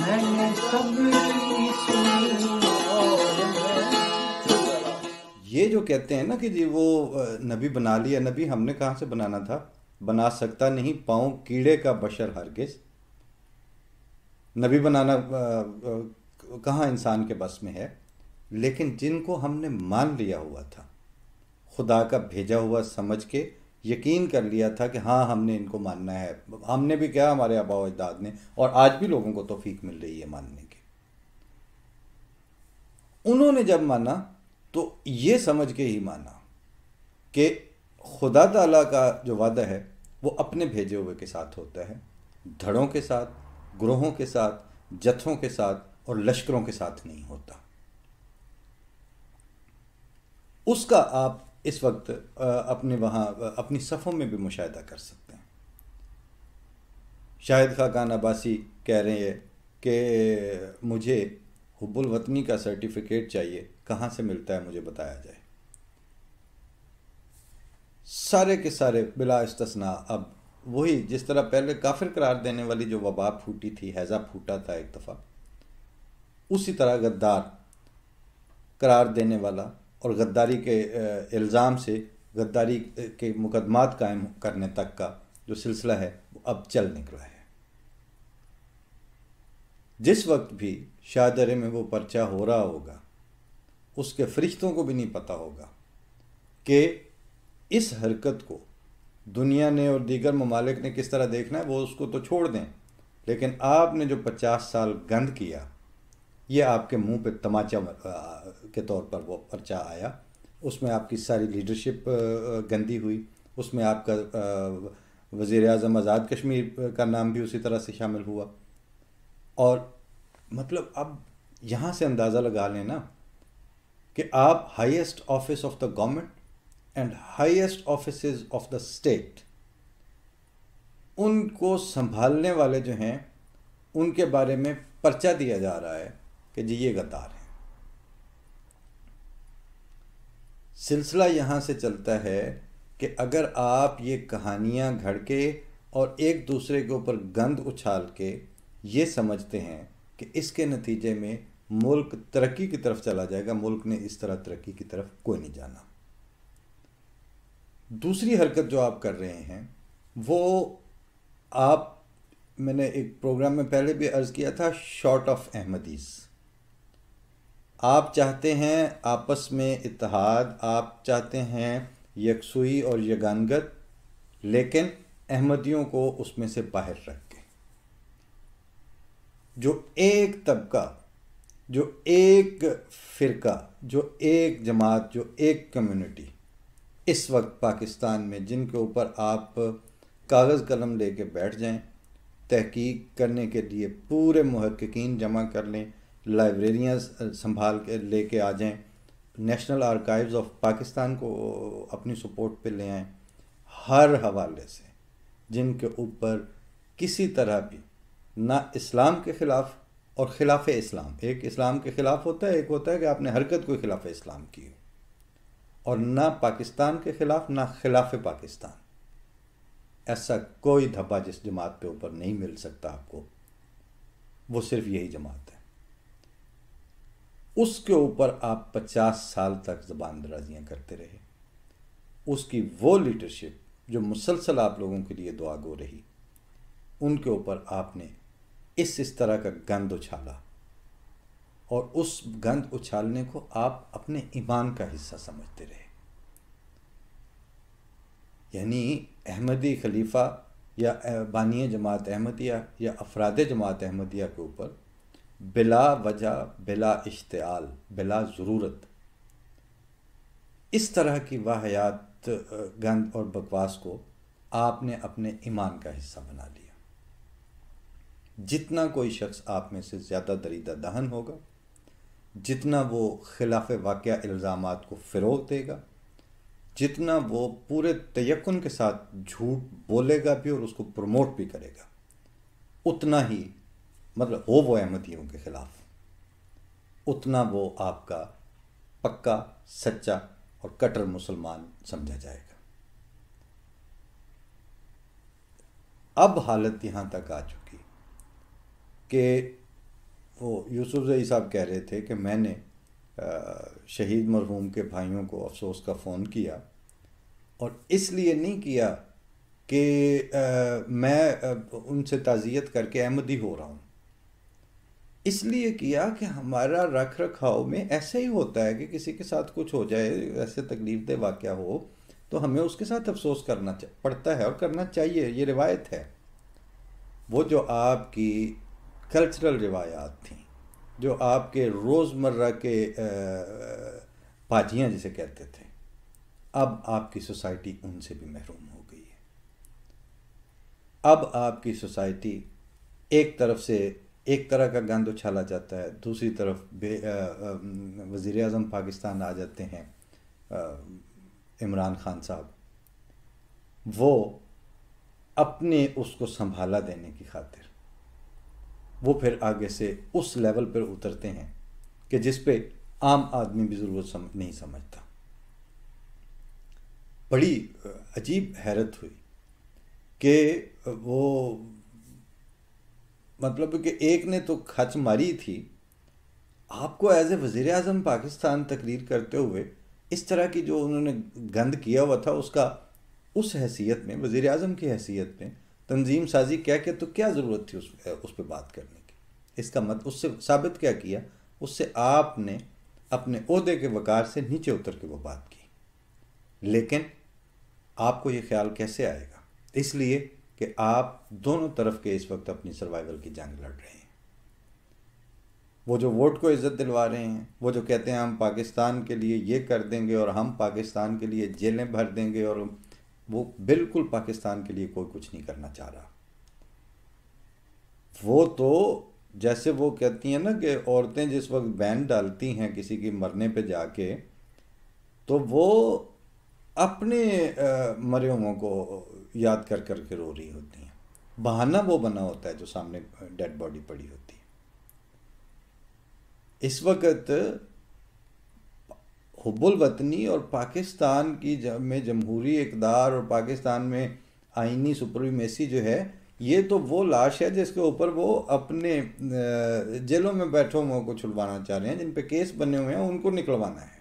میں نے سبری سنی اور یہ جو کہتے ہیں نا کہ جی وہ نبی بنا لیا، نبی ہم نے کہاں سے بنانا تھا؟ بنا سکتا نہیں پاؤں کیڑے کا بشر ہرگز. نبی بنانا کہاں انسان کے بس میں ہے؟ لیکن جن کو ہم نے مان لیا ہوا تھا، خدا کا بھیجا ہوا سمجھ کے یقین کر لیا تھا کہ ہاں ہم نے ان کو ماننا ہے. ہم نے بھی کیا، ہمارے آباء و اجداد نے، اور آج بھی لوگوں کو توفیق مل رہی ہے ماننے کی. انہوں نے جب مانا تو یہ سمجھ کے ہی مانا کہ خدا تعالیٰ کا جو وعدہ ہے وہ اپنے بھیجے ہوئے کے ساتھ ہوتا ہے، دھڑوں کے ساتھ، گروہوں کے ساتھ، جتھوں کے ساتھ اور لشکروں کے ساتھ نہیں ہوتا. اس کا آپ اس وقت اپنے وہاں اپنی صفوں میں بھی مشاہدہ کر سکتے ہیں. شاہد خاقان عباسی کہہ رہے ہیں کہ مجھے حب الوطنی کا سرٹیفکیٹ چاہیے، کہاں سے ملتا ہے مجھے بتایا جائے. سارے کے سارے بلا استثناء اب وہی، جس طرح پہلے کافر قرار دینے والی جو وبا پھوٹی تھی، ہیضہ پھوٹا تھا ایک دفعہ، اسی طرح غدار قرار دینے والا اور غداری کے الزام سے غداری کے مقدمات قائم کرنے تک کا جو سلسلہ ہے وہ اب چل نکلا ہے. جس وقت بھی شاہدرے میں وہ پرچہ ہو رہا ہوگا، اس کے فرشتوں کو بھی نہیں پتہ ہوگا کہ اس حرکت کو دنیا نے اور دیگر ممالک نے کس طرح دیکھنا ہے. وہ اس کو تو چھوڑ دیں، لیکن آپ نے جو 50 سال گند کیا، یہ آپ کے منہ پہ تماچا کے طور پر وہ پرچہ آیا. اس میں آپ کی ساری لیڈرشپ گندی ہوئی، اس میں آپ کا وزیر اعظم آزاد کشمیر کا نام بھی اسی طرح سے شامل ہوا. اور مطلب اب یہاں سے اندازہ لگا لیں نا کہ آپ highest office of the government and highest offices of the state, ان کو سنبھالنے والے جو ہیں ان کے بارے میں پرچہ دیا جا رہا ہے کہ جی یہ غدار ہیں. سلسلہ یہاں سے چلتا ہے کہ اگر آپ یہ کہانیاں گھڑ کے اور ایک دوسرے کے اوپر گند اچھال کے یہ سمجھتے ہیں کہ اس کے نتیجے میں ملک ترقی کی طرف چلا جائے گا، ملک نے اس طرح ترقی کی طرف کوئی نہیں جانا. دوسری حرکت جو آپ کر رہے ہیں وہ آپ، میں نے ایک پروگرام میں پہلے بھی عرض کیا تھا، شارٹ آف احمدیز. آپ چاہتے ہیں آپس میں اتحاد، آپ چاہتے ہیں یکسوئی اور یگانگت، لیکن احمدیوں کو اس میں سے باہر رکھ کے جو ایک طبقہ، جو ایک فرقہ، جو ایک جماعت، جو ایک کمیونٹی اس وقت پاکستان میں، جن کے اوپر آپ کاغذ قلم لے کے بیٹھ جائیں، تحقیق کرنے کے لیے پورے محققین جمع کر لیں، لائبریریاں سنبھال کے لے کے آ جائیں، نیشنل آرکائیوز آف پاکستان کو اپنی سپورٹ پہ لے آئیں، ہر حوالے سے جن کے اوپر کسی طرح بھی نہ اسلام کے خلاف اور خلاف اسلام، ایک اسلام کے خلاف ہوتا ہے، ایک ہوتا ہے کہ آپ نے حرکت کوئی خلاف اسلام کی ہو، اور نہ پاکستان کے خلاف نہ خلاف پاکستان، ایسا کوئی دھبا جس جماعت پہ اوپر نہیں مل سکتا آپ کو، وہ صرف یہی جماعت ہے. اس کے اوپر آپ 50 سال تک زبان درازیاں کرتے رہے. اس کی وہ لیڈرشپ جو مسلسل آپ لوگوں کے لیے دعا گو رہی، ان کے اوپر آپ نے اس طرح کا گند اچھالا، اور اس گند اچھالنے کو آپ اپنے ایمان کا حصہ سمجھتے رہے. یعنی احمدی خلیفہ یا بانی جماعت احمدیہ یا افراد جماعت احمدیہ کے اوپر بلا وجہ، بلا اشتعال، بلا ضرورت اس طرح کی واہیات گند اور بکواس کو آپ نے اپنے ایمان کا حصہ بنا لیا. جتنا کوئی شخص آپ میں سے زیادہ دریدہ دہن ہوگا، جتنا وہ خلاف واقعہ الزامات کو فروغ دے گا، جتنا وہ پورے تیقن کے ساتھ جھوٹ بولے گا بھی اور اس کو پروموٹ بھی کرے گا، اتنا ہی مطلب ہو وہ احمدیوں کے خلاف، اتنا وہ آپ کا پکا، سچا اور کٹر مسلمان سمجھا جائے گا. اب حالت یہاں تک آ چکی کہ وہ یوسف زئی صاحب کہہ رہے تھے کہ میں نے شہید مرحوم کے بھائیوں کو افسوس کا فون کیا، اور اس لیے نہیں کیا کہ میں ان سے تعزیت کر کے احمدی ہو رہا ہوں، اس لیے کیا کہ ہمارا رکھ رکھاؤ میں ایسے ہی ہوتا ہے کہ کسی کے ساتھ کچھ ہو جائے، ایسے تکلیف دہ واقعہ ہو تو ہمیں اس کے ساتھ افسوس کرنا پڑتا ہے اور کرنا چاہیے، یہ روایت ہے۔ وہ جو آپ کی کلچرل روایات تھیں، جو آپ کے روزمرہ کے پاجیاں جسے کہتے تھے، اب آپ کی سوسائٹی ان سے بھی محروم ہو گئی ہے۔ اب آپ کی سوسائٹی ایک طرف سے ایک طرح کا گند اچھالا جاتا ہے، دوسری طرف وزیر اعظم پاکستان آ جاتے ہیں عمران خان صاحب، وہ اپنے اس کو سنبھالا دینے کی خاطر وہ پھر آگے سے اس لیول پر اترتے ہیں کہ جس پہ عام آدمی بھی ضرورت نہیں سمجھتا۔ بڑی عجیب حیرت ہوئی کہ وہ مطلب کہ ایک نے تو کھچ ماری تھی، آپ کو ایز اے وزیر اعظم پاکستان تقریر کرتے ہوئے اس طرح کی جو انہوں نے گند کیا ہوا تھا اس کا اس حیثیت میں، وزیر اعظم کی حیثیت میں تنظیم سازی کیا کہ تو کیا ضرورت تھی اس پہ بات کرنے کی؟ اس کا اس سے ثابت کیا کیا؟ اس سے آپ نے اپنے عہدے کے وقار سے نیچے اتر کے وہ بات کی۔ لیکن آپ کو یہ خیال کیسے آئے گا؟ اس لیے کہ آپ دونوں طرف کے اس وقت اپنی سروائیول کی جنگ لڑ رہے ہیں۔ وہ جو ووٹ کو عزت دلوا رہے ہیں، وہ جو کہتے ہیں ہم پاکستان کے لیے یہ کر دیں گے اور ہم پاکستان کے لیے جیلیں بھر دیں گے، اور وہ بالکل پاکستان کے لیے کوئی کچھ نہیں کرنا چاہ رہا۔ وہ تو جیسے وہ کہتی ہیں نا کہ عورتیں جس وقت بین ڈالتی ہیں کسی کی مرنے پہ جا کے، تو وہ اپنے مرے ہوئوں کو یاد کر کر کے رو رہی ہوتی ہیں، بہانہ وہ بنا ہوتا ہے جو سامنے ڈیڈ باڈی پڑی ہوتی ہے۔ اس وقت حب الوطنی اور پاکستان کی میں جمہوری اقدار اور پاکستان میں آئینی سپریمیسی جو ہے، یہ تو وہ لاش ہے جس کے اوپر وہ اپنے جیلوں میں بیٹھے ہوئے کو چھلوانا چاہ رہے ہیں، جن پہ کیس بنے ہوئے ہیں ان کو نکلوانا ہے۔